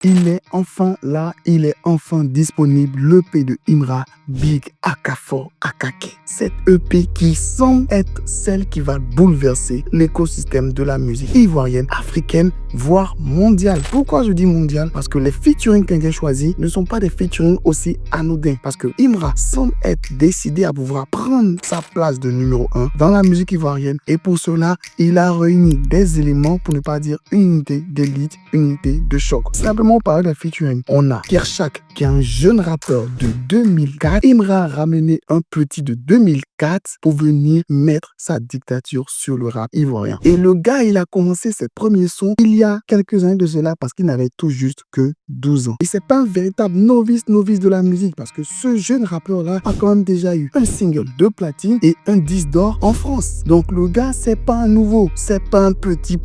Il est enfin là, il est enfin disponible, l'EP de Imra, Big Akafor Akake. Cette EP qui semble être celle qui va bouleverser l'écosystème de la musique ivoirienne, africaine, voire mondiale. Pourquoi je dis mondiale? Parce que les featuring qu'il a choisis ne sont pas des featuring aussi anodins. Parce que Imra semble être décidé à pouvoir prendre sa place de numéro 1 dans la musique ivoirienne. Et pour cela, il a réuni des éléments, pour ne pas dire une unité d'élite, une unité de choc. Simplement parler de featuring, on a Kershak, qui est un jeune rappeur de 2004. Imra a ramené un petit de 2004 pour venir mettre sa dictature sur le rap ivoirien. Et le gars, il a commencé ses premiers sons il y a quelques années de cela parce qu'il n'avait tout juste que 12 ans. Et c'est pas un véritable novice de la musique parce que ce jeune rappeur-là a quand même déjà eu un single de platine et un disque d'or en France. Donc le gars, c'est pas un nouveau, c'est pas un petit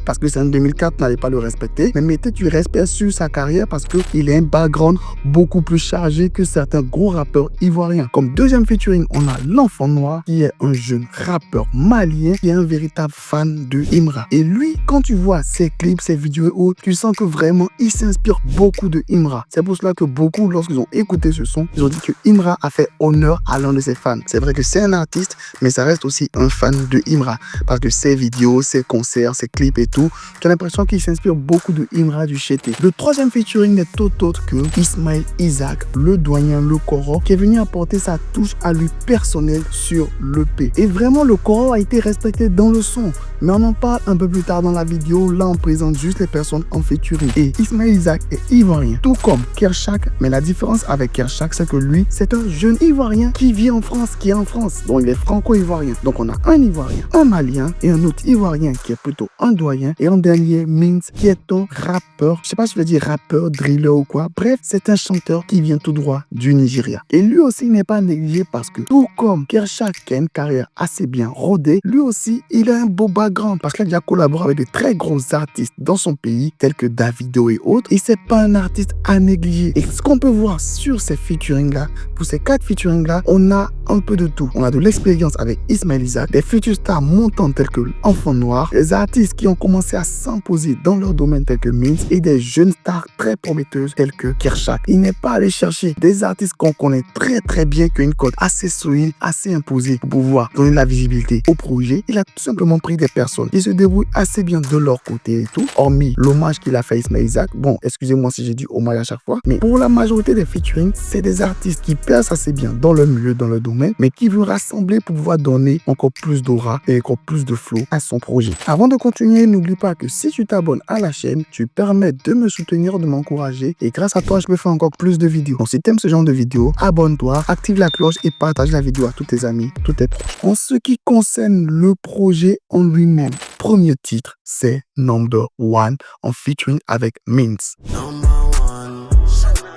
parce que c'est en 2004, n'allait pas le respecter, mais mettez du respect sur sa carrière parce qu'il a un background beaucoup plus chargé que certains gros rappeurs ivoiriens. Comme deuxième featuring, on a l'Enfant Noir qui est un jeune rappeur malien qui est un véritable fan de Imra. Et lui, quand tu vois ses clips, ses vidéos et autres, tu sens que vraiment il s'inspire beaucoup de Imra. C'est pour cela que beaucoup, lorsqu'ils ont écouté ce son, ils ont dit que Imra a fait honneur à l'un de ses fans. C'est vrai que c'est un artiste, mais ça reste aussi un fan de Imra parce que ses vidéos, ses concerts, ses clips et tout, tu as l'impression qu'il s'inspire beaucoup de Imra du Chété. Le troisième featuring n'est autre que Ismaël Isaac, le doyen, le Koro, qui est venu apporter sa touche à lui personnelle sur l'EP. Et vraiment, le Koro a été respecté dans le son. Mais on en parle un peu plus tard dans la vidéo. Là, on présente juste les personnes en featuring. Et Ismaël Isaac est ivoirien, tout comme Kershak. Mais la différence avec Kershak, c'est que lui, c'est un jeune ivoirien qui vit en France, qui est en France. Donc, il est franco-ivoirien. Donc, on a un ivoirien, un malien et un autre ivoirien qui est plutôt un doyen. Et en dernier, Mintz, qui est un rappeur. Je sais pas si je veux dire rappeur, driller ou quoi. Bref, c'est un chanteur qui vient tout droit du Nigeria. Et lui aussi n'est pas négligé parce que, tout comme Kershak, qui a une carrière assez bien rodée, lui aussi, il a un beau background parce qu'il a déjà collaboré avec de très gros artistes dans son pays, tels que Davido et autres. Et c'est pas un artiste à négliger. Et ce qu'on peut voir sur ces featuring-là, pour ces 4 featuring-là, on a un peu de tout. On a de l'expérience avec Ismaël Isaac, des futurs stars montants tels que l'Enfant Noir, des artistes qui ont commencé à s'imposer dans leur domaine tels que Mintz et des jeunes stars très prometteuses telles que Kershak. Il n'est pas allé chercher des artistes qu'on connaît très bien, qui ont une cote assez solide, assez imposée pour pouvoir donner la visibilité au projet. Il a tout simplement pris des personnes qui se débrouillent assez bien de leur côté et tout, hormis l'hommage qu'il a fait à Ismaël Isaac. Bon, excusez-moi si j'ai dit hommage à chaque fois, mais pour la majorité des featuring, c'est des artistes qui percent assez bien dans leur milieu, dans leur domaine, mais qui veulent rassembler pour pouvoir donner encore plus d'aura et encore plus de flow à son projet. Avant de continuer, n'oublie pas que si tu t'abonnes à la chaîne, tu permets de me soutenir, de m'encourager et grâce à toi, je peux faire encore plus de vidéos. Donc si tu aimes ce genre de vidéos, abonne-toi, active la cloche et partage la vidéo à tous tes amis, tous tes proches. En ce qui concerne le projet en lui-même, premier titre, c'est Number One en featuring avec Mintz.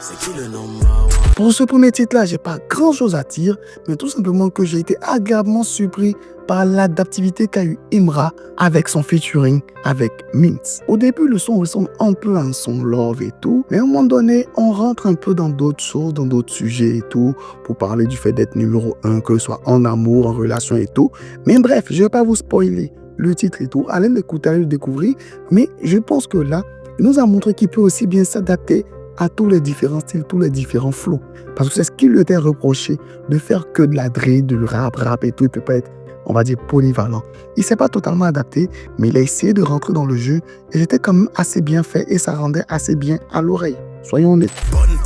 C'est qui le number one? Pour ce premier titre-là, j'ai pas grand-chose à dire, mais tout simplement que j'ai été agréablement surpris par l'adaptivité qu'a eu Imra avec son featuring avec Mintz. Au début, le son ressemble un peu à un son love et tout, mais à un moment donné, on rentre un peu dans d'autres choses, dans d'autres sujets et tout, pour parler du fait d'être numéro 1, que ce soit en amour, en relation et tout. Mais bref, je vais pas vous spoiler le titre et tout, allez l'écouter, allez le découvrir, mais je pense que là, il nous a montré qu'il peut aussi bien s'adapter à tous les différents styles, tous les différents flows. Parce que c'est ce qui lui était reproché, de faire que de la drill, de rap et tout. Il peut pas être, on va dire, polyvalent. Il s'est pas totalement adapté, mais il a essayé de rentrer dans le jeu et c'était quand même assez bien fait et ça rendait assez bien à l'oreille. Soyons honnêtes.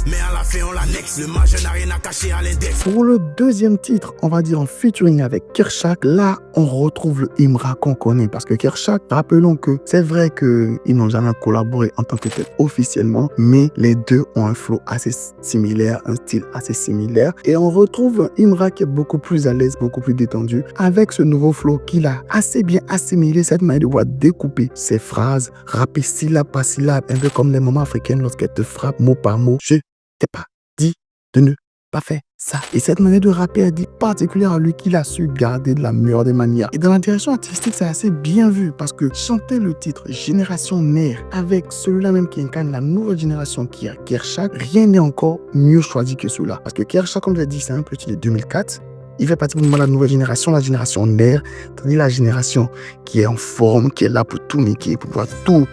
Mais à la fin, on l'annexe, le majeur n'a rien à cacher à l'index. Pour le deuxième titre, on va dire en featuring avec Kershak, là, on retrouve le Imra qu'on connaît. Parce que Kershak, rappelons que c'est vrai qu'ils n'ont jamais collaboré en tant que tel officiellement, mais les deux ont un flow assez similaire, un style assez similaire. Et on retrouve un Imra qui est beaucoup plus à l'aise, beaucoup plus détendu, avec ce nouveau flow qu'il a assez bien assimilé, cette manière de pouvoir découper ses phrases, rapper syllabe par syllabe, un peu comme les mamans africaines lorsqu'elles te frappent mot par mot. Je t'ai pas dit de ne pas faire ça. Et cette manière de rapper est dit particulière à lui qu'il a su garder de la meilleure des manières. Et dans la direction artistique, c'est assez bien vu parce que chanter le titre Génération Nère avec celui-là même qui incarne la nouvelle génération qui est Kershak, rien n'est encore mieux choisi que cela. Parce que Kershak, comme je l'ai dit, c'est un petit de 2004. Il fait partie de la nouvelle génération, la génération Nère, tandis la génération qui est en forme, qui est là pour tout niquer, pour pouvoir tout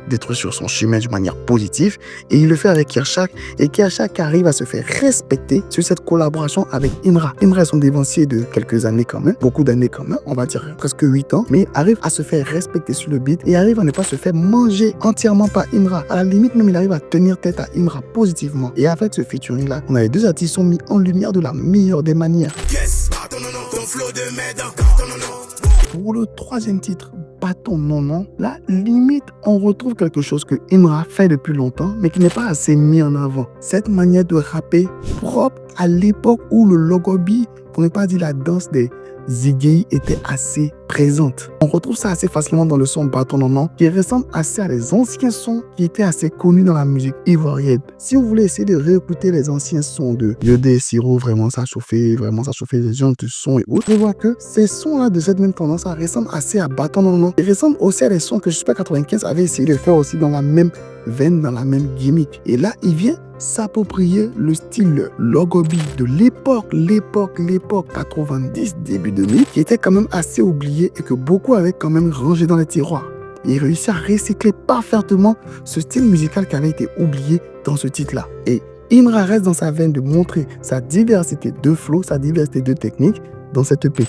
détruire sur son chemin d'une manière positive. Et il le fait avec Kershak. Et Kershak arrive à se faire respecter sur cette collaboration avec Imra. Imra est son dévancier de quelques années quand même, beaucoup d'années quand même, on va dire presque 8 ans, mais arrive à se faire respecter sur le beat et arrive à ne pas se faire manger entièrement par Imra. À la limite, même il arrive à tenir tête à Imra positivement. Et avec ce featuring-là, on a les deux artistes sont mis en lumière de la meilleure des manières. Pour le troisième titre, Bâton Non, là, limite, on retrouve quelque chose que Imra fait depuis longtemps, mais qui n'est pas assez mis en avant. Cette manière de rapper propre à l'époque où le logobi, pour ne pas dire la danse des Ziggy, était assez présente. On retrouve ça assez facilement dans le son Bâton Non, qui ressemble assez à les anciens sons qui étaient assez connus dans la musique ivoirienne. Si vous voulez essayer de réécouter les anciens sons de Yodé et Siro, vraiment ça chauffait les gens de son et autres, vous voyez que ces sons-là de cette même tendance, ça ressemble assez à Bâton Non. Ils ressemblent aussi à des sons que Super 95 avait essayé de faire aussi dans la même veine, dans la même gimmick. Et là, il vient s'approprier le style logobi de l'époque 90, début 2000, qui était quand même assez oublié et que beaucoup avaient quand même rangé dans les tiroirs. Il réussit à recycler parfaitement ce style musical qui avait été oublié dans ce titre-là. Et Imra reste dans sa veine de montrer sa diversité de flow, sa diversité de techniques dans cette EP.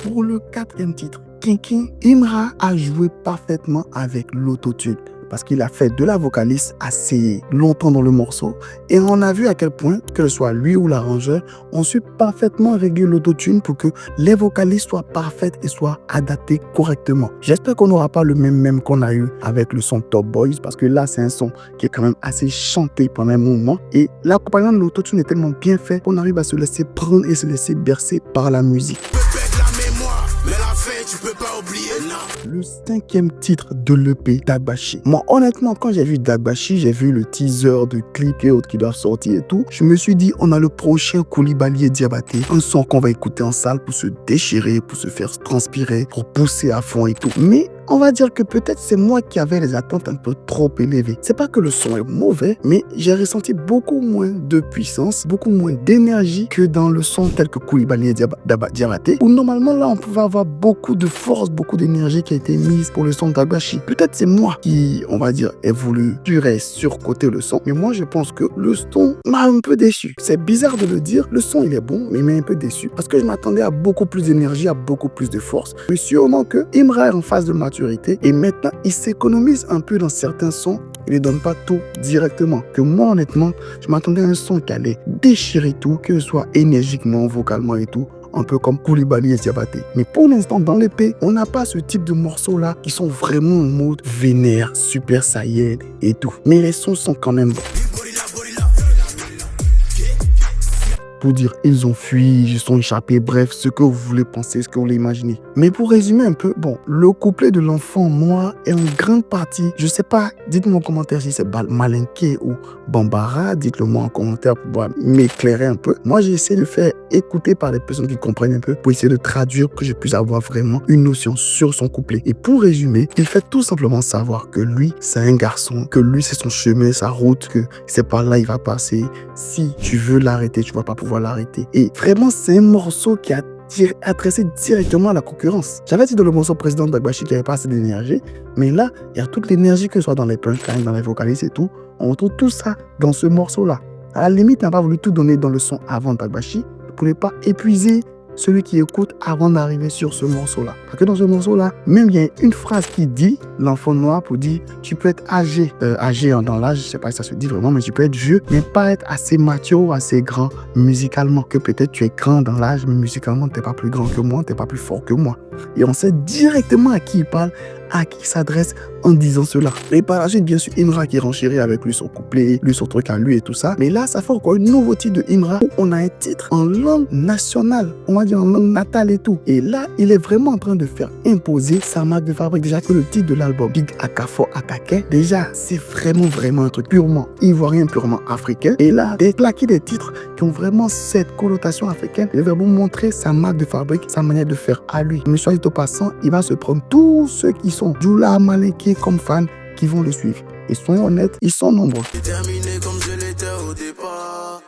Pour le quatrième titre, Kinkin, Imra a joué parfaitement avec l'autotune parce qu'il a fait de la vocaliste assez longtemps dans le morceau et on a vu à quel point, que ce soit lui ou l'arrangeur, ont su parfaitement régler l'autotune pour que les vocalistes soient parfaites et soient adaptées correctement. J'espère qu'on n'aura pas le même qu'on a eu avec le son Top Boys parce que là c'est un son qui est quand même assez chanté pendant un moment et l'accompagnement de l'autotune est tellement bien fait qu'on arrive à se laisser prendre et se laisser bercer par la musique. Tu peux pas oublier, non. Le cinquième titre de l'EP, Dagbashi. Moi, honnêtement, quand j'ai vu Dagbashi, j'ai vu le teaser de clips et autres qui doivent sortir et tout. Je me suis dit, on a le prochain Coulibaly et Diabaté. Un son qu'on va écouter en salle pour se déchirer, pour se faire transpirer, pour pousser à fond et tout. Mais on va dire que peut-être c'est moi qui avais les attentes un peu trop élevées. C'est pas que le son est mauvais, mais j'ai ressenti beaucoup moins de puissance, beaucoup moins d'énergie que dans le son tel que Coulibaly et Diabaté, où normalement là on pouvait avoir beaucoup de force, beaucoup d'énergie qui a été mise pour le son de Dagbashi. Peut-être c'est moi qui, on va dire, ai voulu surcoter le son, mais moi je pense que le son m'a un peu déçu. C'est bizarre de le dire, le son il est bon, mais il m'a un peu déçu parce que je m'attendais à beaucoup plus d'énergie, à beaucoup plus de force. Mais sûrement que Imra est en phase de maturité et maintenant il s'économise un peu dans certains sons. Il ne donne pas tout directement. Que moi, honnêtement, je m'attendais à un son qui allait déchirer tout, que ce soit énergiquement, vocalement et tout, un peu comme Coulibaly et Diabaté. Mais pour l'instant, dans l'EP, on n'a pas ce type de morceaux-là qui sont vraiment en mode vénère, super saïen et tout. Mais les sons sont quand même bons. Pour dire ils ont fui, ils sont échappés, bref, ce que vous voulez penser, ce que vous voulez imaginer. Mais pour résumer un peu, bon, le couplet de l'enfant, moi, est en grande partie, je sais pas, dites-moi en commentaire si c'est Malinké ou Bambara, dites-le moi en commentaire pour pouvoir m'éclairer un peu. Moi, j'ai essayé de faire écouter par les personnes qui comprennent un peu pour essayer de traduire, que je puisse avoir vraiment une notion sur son couplet. Et pour résumer, il fait tout simplement savoir que lui, c'est un garçon, que lui, c'est son chemin, sa route, que c'est par là il va passer. Si tu veux l'arrêter, tu vas pas pouvoir l'arrêter. Et vraiment, c'est un morceau qui a adressé directement à la concurrence. J'avais dit dans le morceau précédent de Dagbashi qu'il n'y avait pas assez d'énergie, mais là, il y a toute l'énergie, que ce soit dans les punchlines, dans les vocalises et tout. On retrouve tout ça dans ce morceau-là. À la limite, on n'a pas voulu tout donner dans le son avant Dagbashi pour ne pas épuiser celui qui écoute avant d'arriver sur ce morceau-là. Parce que dans ce morceau-là, même il y a une phrase qui dit, l'enfant noir, pour dire, tu peux être âgé dans l'âge, je sais pas si ça se dit vraiment, mais tu peux être vieux, mais pas être assez mature ou assez grand musicalement. Que peut-être tu es grand dans l'âge, mais musicalement, tu n'es pas plus grand que moi, tu n'es pas plus fort que moi. Et on sait directement à qui il parle, à qui il s'adresse en disant cela. Et par la suite, bien sûr, Imra qui renchérit avec lui son couplet, lui son truc à lui et tout ça. Mais là, ça fait encore une nouveau titre de Imra où on a un titre en langue nationale, on va dire en langue natale et tout. Et là, il est vraiment en train de faire imposer sa marque de fabrique. Déjà que le titre de l'album, Big Akafo Akake, déjà, c'est vraiment un truc purement ivoirien, purement africain. Et là, déplaquer des titres qui ont vraiment cette connotation africaine, il va vraiment montrer sa marque de fabrique, sa manière de faire à lui. Mais soit dit au passant, il va se prendre tous ceux qui sont Djoula, Malinké comme fans qui vont le suivre. Et soyons honnêtes, ils sont nombreux. Déterminé comme je l'étais au départ.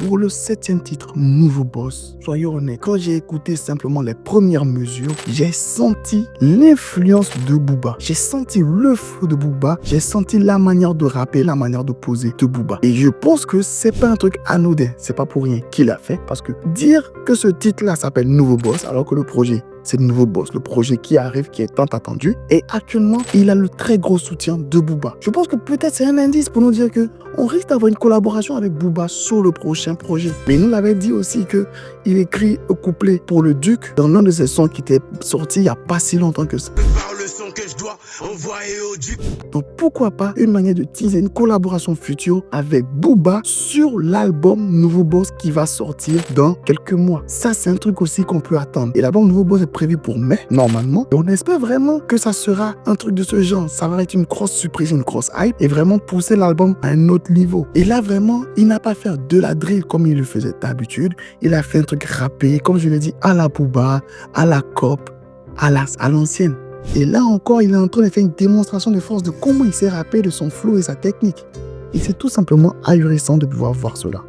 Pour le 7e titre, Nouveau Boss, soyons honnêtes, quand j'ai écouté simplement les premières mesures, j'ai senti l'influence de Booba. J'ai senti le flow de Booba. J'ai senti la manière de rapper, la manière de poser de Booba. Et je pense que c'est pas un truc anodin. C'est pas pour rien qu'il a fait. Parce que dire que ce titre-là s'appelle Nouveau Boss, alors que le projet, c'est le Nouveau Boss, le projet qui arrive, qui est tant attendu. Et actuellement, il a le très gros soutien de Booba. Je pense que peut-être c'est un indice pour nous dire que on risque d'avoir une collaboration avec Booba sur le prochain projet. Mais il nous l'avait dit aussi qu'il écrit un couplet pour le Duc dans l'un de ses sons qui était sorti il n'y a pas si longtemps que ça. Le son que je dois envoyer au Duc. Donc pourquoi pas une manière de teaser une collaboration future avec Booba sur l'album Nouveau Boss qui va sortir dans quelques mois. Ça, c'est un truc aussi qu'on peut attendre. Et l'album Nouveau Boss est prévu pour mai, normalement. Et on espère vraiment que ça sera un truc de ce genre. Ça va être une grosse surprise, une grosse hype et vraiment pousser l'album à un autre niveau. Et là, vraiment, il n'a pas fait de la drill comme il le faisait d'habitude. Il a fait un truc rappé, comme je l'ai dit, à la Booba, à la Cop, à l'ancienne. Et là encore, il est en train de faire une démonstration de force de comment il s'est rappé de son flow et sa technique. Et c'est tout simplement ahurissant de pouvoir voir cela.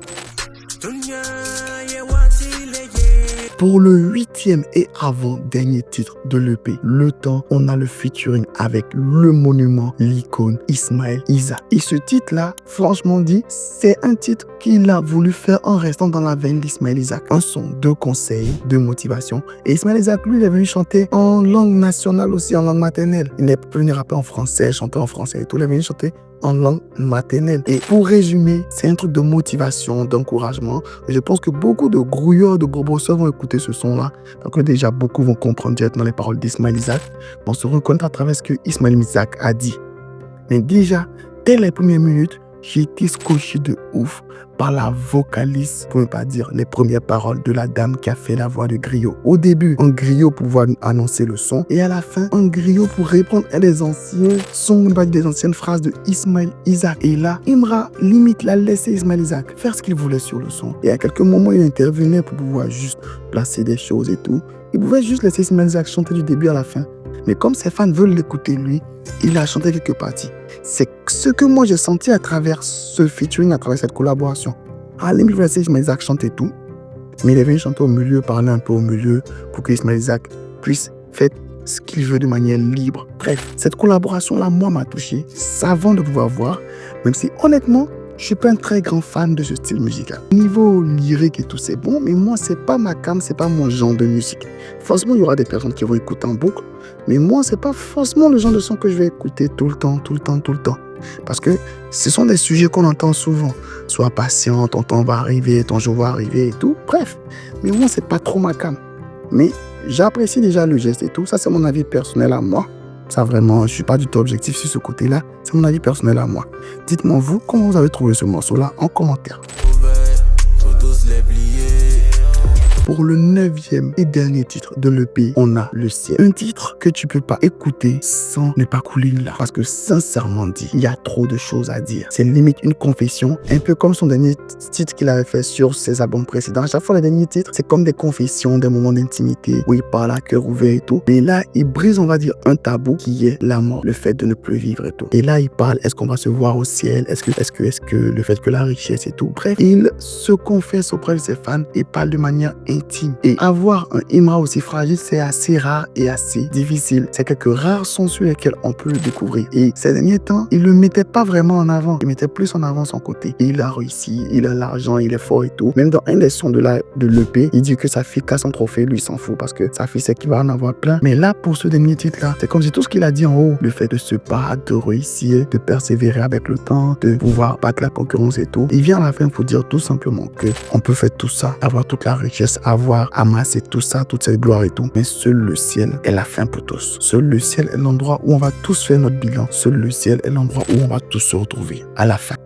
Pour le 8e et avant-dernier titre de l'EP, Le Temps, on a le featuring avec le monument, l'icône Ismaël Isaac. Et ce titre-là, franchement dit, c'est un titre qu'il a voulu faire en restant dans la veine d'Ismaël Isaac. Un son de conseils, de motivation. Et Ismaël Isaac, lui, il est venu chanter en langue nationale aussi, en langue maternelle. Il n'est pas venu rapper en français, chanter en français et tout. Il est venu chanter en langue maternelle. Et pour résumer, c'est un truc de motivation, d'encouragement. Je pense que beaucoup de grouillards, de bobosseurs vont écouter ce son-là. Donc déjà, beaucoup vont comprendre directement les paroles d'Ismaël Isaac. On se reconnaît à travers ce que Ismaël Isaac a dit. Mais déjà, dès les premières minutes, j'ai été scotché de ouf par la vocaliste, pour ne pas dire les premières paroles de la dame qui a fait la voix de griot. Au début, en griot pour pouvoir annoncer le son, et à la fin, en griot pour répondre à des anciens sons, des anciennes phrases de Ismaël Isaac. Et là, Imra limite l'a laissé Ismaël Isaac faire ce qu'il voulait sur le son. Et à quelques moments, il intervenait pour pouvoir juste placer des choses et tout. Il pouvait juste laisser Ismaël Isaac chanter du début à la fin. Mais comme ses fans veulent l'écouter, lui, il a chanté quelques parties. C'est ce que moi j'ai senti à travers ce featuring, à travers cette collaboration. À la limite, Ismaël Isaac chantait tout, mais il est venu chanter au milieu, parler un peu au milieu, pour que Ismaël Isaac puisse faire ce qu'il veut de manière libre. Bref, cette collaboration-là, moi, m'a touché, savant de pouvoir voir, même si honnêtement, je suis pas un très grand fan de ce style musical. Niveau lyrique et tout, c'est bon, mais moi, c'est pas ma came, c'est pas mon genre de musique. Forcément, il y aura des personnes qui vont écouter en boucle, mais moi, c'est pas forcément le genre de son que je vais écouter tout le temps. Parce que ce sont des sujets qu'on entend souvent. Sois patient, ton temps va arriver, ton jour va arriver et tout. Bref, mais moi, c'est pas trop ma came. Mais j'apprécie déjà le geste et tout. Ça, c'est mon avis personnel à moi. Ça vraiment, je suis pas du tout objectif sur ce côté-là. C'est mon avis personnel à moi. Dites-moi vous, comment vous avez trouvé ce morceau-là en commentaire. Pour le 9e et dernier titre de l'EP, on a Le Ciel. Un titre que tu peux pas écouter sans ne pas couler là. Parce que sincèrement dit, il y a trop de choses à dire. C'est limite une confession, un peu comme son dernier titre qu'il avait fait sur ses albums précédents. À chaque fois, les derniers titres, c'est comme des confessions, des moments d'intimité où il parle à cœur ouvert et tout. Mais là, il brise, on va dire, un tabou qui est la mort, le fait de ne plus vivre et tout. Et là, il parle, est-ce qu'on va se voir au ciel? Est-ce que le fait que la richesse et tout. Bref, il se confesse auprès de ses fans et parle de manière intime. Et avoir un Imra aussi fragile, c'est assez rare et assez difficile. C'est quelques rares sons sur lesquels on peut le découvrir. Et ces derniers temps, il le mettait pas vraiment en avant. Il mettait plus en avant son côté. Et il a réussi, il a l'argent, il est fort et tout. Même dans un des sons de l'EP, il dit que sa fille casse son trophée, lui il s'en fout parce que sa fille sait qu'il va en avoir plein. Mais là, pour ce dernier titre-là, c'est comme si tout ce qu'il a dit en haut, le fait de se battre, de réussir, de persévérer avec le temps, de pouvoir battre la concurrence et tout, il vient à la fin pour dire tout simplement que on peut faire tout ça, avoir toute la richesse, avoir amassé tout ça, toute cette gloire et tout. Mais seul le ciel est la fin pour tous. Seul le ciel est l'endroit où on va tous faire notre bilan. Seul le ciel est l'endroit où on va tous se retrouver à la fin.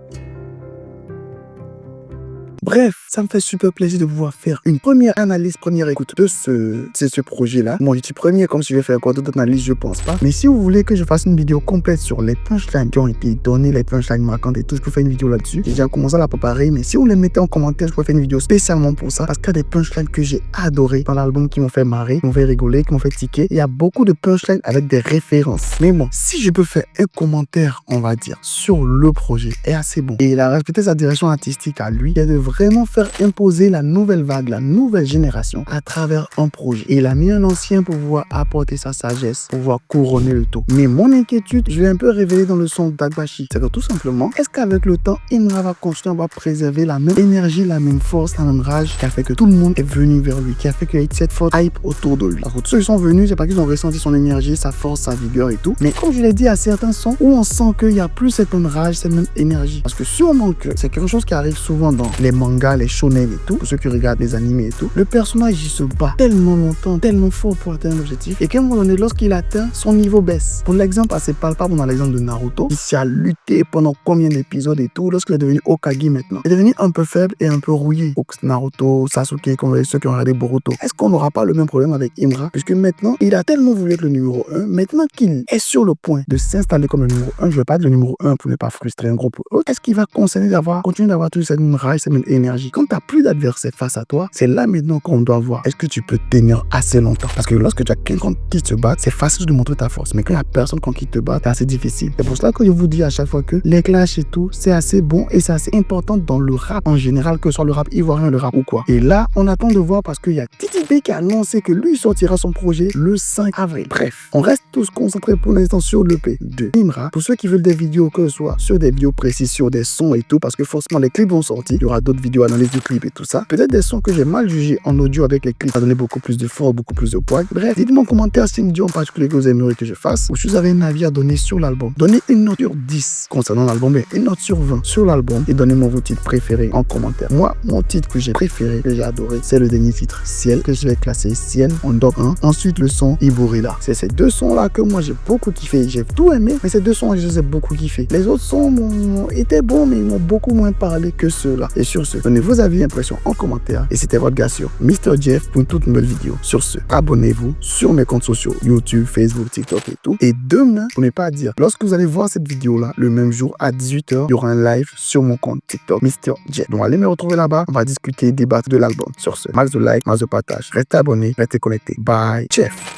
Bref, ça me fait super plaisir de pouvoir faire une première analyse, première écoute de ce projet-là. Moi, je dis premier, comme si je vais faire quoi d'autre d'analyse, je pense pas. Mais si vous voulez que je fasse une vidéo complète sur les punchlines qui ont été données, les punchlines marquantes et tout, je peux faire une vidéo là-dessus. J'ai déjà commencé à la préparer, mais si vous les mettez en commentaire, je peux faire une vidéo spécialement pour ça. Parce qu'il y a des punchlines que j'ai adorées dans l'album qui m'ont fait marrer, qui m'ont fait rigoler, qui m'ont fait tiquer. Il y a beaucoup de punchlines avec des références. Mais bon, si je peux faire un commentaire, on va dire, sur le projet, est assez bon. Et il a respecté sa direction artistique à lui. Il y a de vraiment faire imposer la nouvelle vague, la nouvelle génération à travers un projet. Et il a mis un ancien pour pouvoir apporter sa sagesse, pour pouvoir couronner le tout. Mais mon inquiétude, je vais un peu révéler dans le son d'Agbashi. C'est que tout simplement, est-ce qu'avec le temps, Imra va continuer à préserver la même énergie, la même force, la même rage qui a fait que tout le monde est venu vers lui, qui a fait qu'il y ait cette forte hype autour de lui. Alors, tous ceux qui sont venus, c'est pas qu'ils ont ressenti son énergie, sa force, sa vigueur et tout. Mais comme je l'ai dit, à certains sons où on sent qu'il n'y a plus cette même rage, cette même énergie. Parce que sûrement que c'est quelque chose qui arrive souvent dans les mangas, les shonen et tout, pour ceux qui regardent les animés et tout. Le personnage, il se bat tellement longtemps, tellement fort pour atteindre l'objectif. Et qu'à un moment donné, lorsqu'il atteint, son niveau baisse. Pour l'exemple assez palpable, dans l'exemple de Naruto, il s'est lutté pendant combien d'épisodes et tout, lorsqu'il est devenu Hokage maintenant. Il est devenu un peu faible et un peu rouillé. Naruto, Sasuke, comme ceux qui ont regardé Boruto. Est-ce qu'on n'aura pas le même problème avec Imra? Puisque maintenant, il a tellement voulu être le numéro 1, maintenant qu'il est sur le point de s'installer comme le numéro 1, je ne veux pas être le numéro 1 pour ne pas frustrer un groupe. Est-ce qu'il va continuer d'avoir toute cette même rage, cette même énergie? Quand tu n'as plus d'adversaire face à toi, c'est là maintenant qu'on doit voir. Est-ce que tu peux tenir assez longtemps? Parce que lorsque tu as quelqu'un qui te bat, c'est facile de montrer ta force. Mais quand il n'y a personne contre qui te bat, c'est assez difficile. C'est pour cela que je vous dis à chaque fois que les clashs et tout, c'est assez bon et c'est assez important dans le rap en général, que ce soit le rap ivoirien, le rap ou quoi. Et là, on attend de voir parce qu'il y a Titi B qui a annoncé que lui sortira son projet le 5 avril. Bref, on reste tous concentrés pour l'instant sur l'EP de Imra. Pour ceux qui veulent des vidéos, que ce soit sur des vidéos précises, sur des sons et tout, parce que forcément les clips vont sortir. Il y aura d'autres vidéos analyse du clip et tout ça. Peut-être des sons que j'ai mal jugés en audio avec les clips, ça donner beaucoup plus de force, beaucoup plus de poids. Bref, dites-moi en commentaire si une vidéo en particulier que vous aimeriez que je fasse ou si vous avez un avis à donner sur l'album. Donnez une note sur 10 concernant l'album, mais une note sur 20 sur l'album et donnez-moi vos titres préférés en commentaire. Moi, mon titre que j'ai préféré, que j'ai adoré, c'est le dernier titre, Ciel, que je vais classer Ciel en top 1. Ensuite, le son Iborila. C'est ces deux sons-là que moi j'ai beaucoup kiffé. J'ai tout aimé, mais ces deux sons, je les ai beaucoup kiffé. Les autres sons étaient bons, mais ils m'ont beaucoup moins parlé que ceux-là. Et sur ce, donnez vos avis et impressions en commentaire. Et c'était votre gars sur Mr. Jeff pour une toute nouvelle vidéo. Sur ce, abonnez-vous sur mes comptes sociaux, YouTube, Facebook, TikTok et tout. Et demain, pour ne pas dire, lorsque vous allez voir cette vidéo-là, le même jour à 18h, il y aura un live sur mon compte TikTok, Mr. Jeff. Donc allez me retrouver là-bas, on va discuter, débattre de l'album. Sur ce, max de like, max de partage. Restez abonnés, restez connectés. Bye, Jeff.